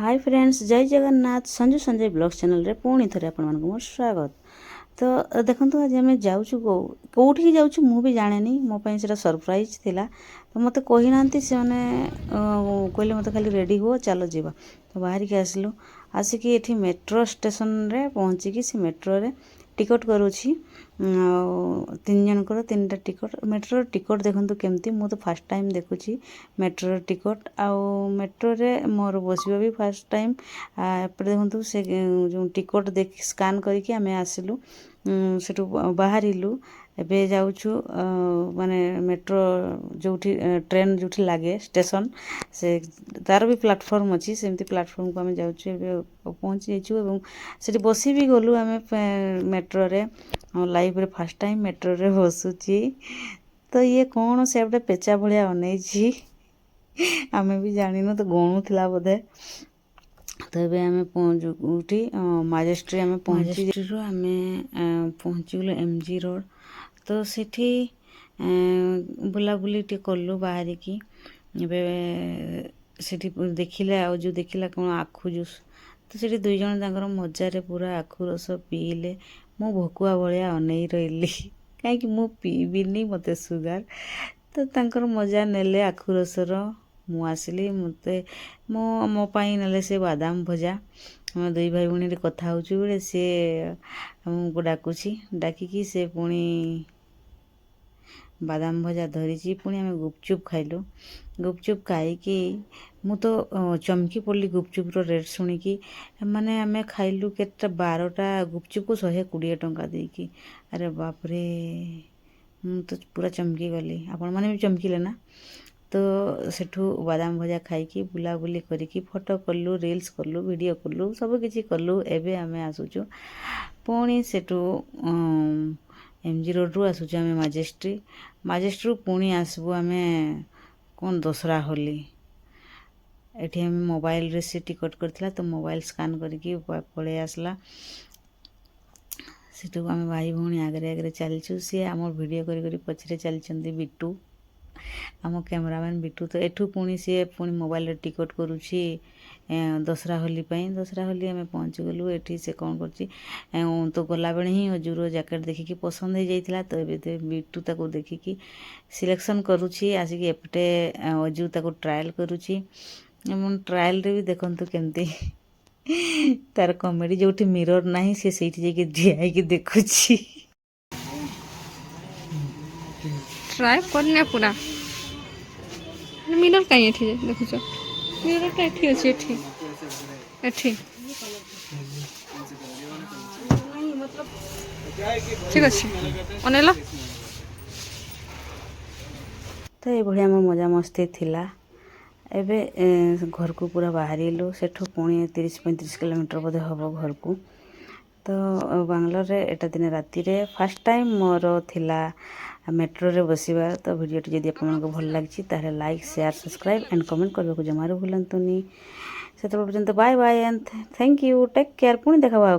Hi friends, जय Jagannath. Sanju Sanjay blog channel रे पुणी थे आपण मोर स्वागत। तो देखो आज आम जाऊँ कौटी जाऊँ मु भी जाने मो से सरप्राइज थिला। तो मत कही ना से कहले मत खाली रेडी हुआ चलो जीवा। तो बाहर के आसलु आसिक ये मेट्रो स्टेशन रे पहुँचिकी से मेट्रो रे टिकट करुँची। तीन जनकर तीन टा टिकट मेट्रो टिकट देखो केमती मु तो फास्ट टाइम देखुची मेट्रो टिकट आउ मेट्रो रे मोर बसवा भी फास्ट टाइम। एपटे देखो से जो टिकट देख स्कान करके आम आसलु सेठू बाहरिलु। एबे जाऊछु माने मेट्रो जो ट्रेन जो लगे स्टेशन से तार भी प्लाटफर्म अच्छी सेमती प्लाटफर्म को आम जाऊँ पहुँची जाइए से बसी भी गलु आम मेट्रो रे लाइफ रे फास्ट टाइम मेट्रो रे बसुची। तो ये कौन से गोटे पेचा भाया अनैछि आमे भी जानिनु तो गणुला बोधे। तो ये आम पहुँची माजेस्ट्री आम पहुँची आम पहुँची गलु MG रोड। तो सेठी बुलाबुली टे कलु बाहर की सेठी देखिले आ जो देखिला कौन आखु जूस। तो सेठी दुई जन तांकर मजारे पूरा आखु रस पीले मु भकुआ भाया अनै रही कहीं मु पीबिनी मते सुगार। तो तांकर मजा नेले आखु रसर मु आसली मते मो पाई नेले से बादाम भजा। हम दुई भाई भणी कथा होचु बेले से हमको डाकुची डाकिकी से पुणी बादाम भजा धरी पुणी आम गुपचुप खाइलु। गुपचुप खाई मु तो चमकी पड़ी गुपचुप रेट शुणिकी माने आम खाइलु के 12टा गुपचुप को 120 टंका देकी। अरे बापरे मु तो पूरा चमकी गली आपण मैंने भी चमकीले ना। तो सेठू बादाम भजा खाई बुलाबुली करिकी फोटो कलु रील्स कलु वीडियो कलु सबकि कलु। एबे आम आसुचु पुणी सेठू MG रोड रू आसुचु आम माजेस्ट्री पुणी आसबू आम कौन दशहरा होली एठी आम मोबाइल रे से टिकट करथिला। तो मोबाइल स्कान करके पड़े आसला सेठू आम भाई भौणी आगे आगे चलचु। सी आम वीडियो करी पछरे चलचंदी बिट्टू आम कैमरामैन बिट्टू। तो एठू पुणी सी पुणी मोबाइल रे टिकट करुची दशहरा होली दशहरा होली आम पहुँची गलु। एठी से कौन करची तो गला बेले ही अजूर जैकेट देखिकी पसंद हो जाइथिला। तो एबे बिट्टू ताको देखिकी सिलेक्शन करुची आसिक एपटे अजू ताको ट्रायल करुची। ट्रायल रे भी देखंतु केमती तार कॉमेडी जोठी मिरर नाही से सेठी जाके ठिया होइकी देखुची। ट्राई करने पूरा मिरर कहीं एठी देखुछ मिरर टा एठी अछि एठी एठी ठीक अछि अनेला। तो ये भाया मोर मजा मस्ती थिला। एबे घर को पूरा बाहरिलु सेठू पुणी 30-35 किलोमीटर बोधे हम घर को। तो बांग्लोर रे एटा दिन राति रे फर्स्ट टाइम मोर थिला मेट्रो रे बसिबा। तो वीडियो जदि आपको भल लगी ताहले like share subscribe and comment करने को जमारू भूलतुनि। से पर्यंत bye bye and thank you take care पुणी देखा।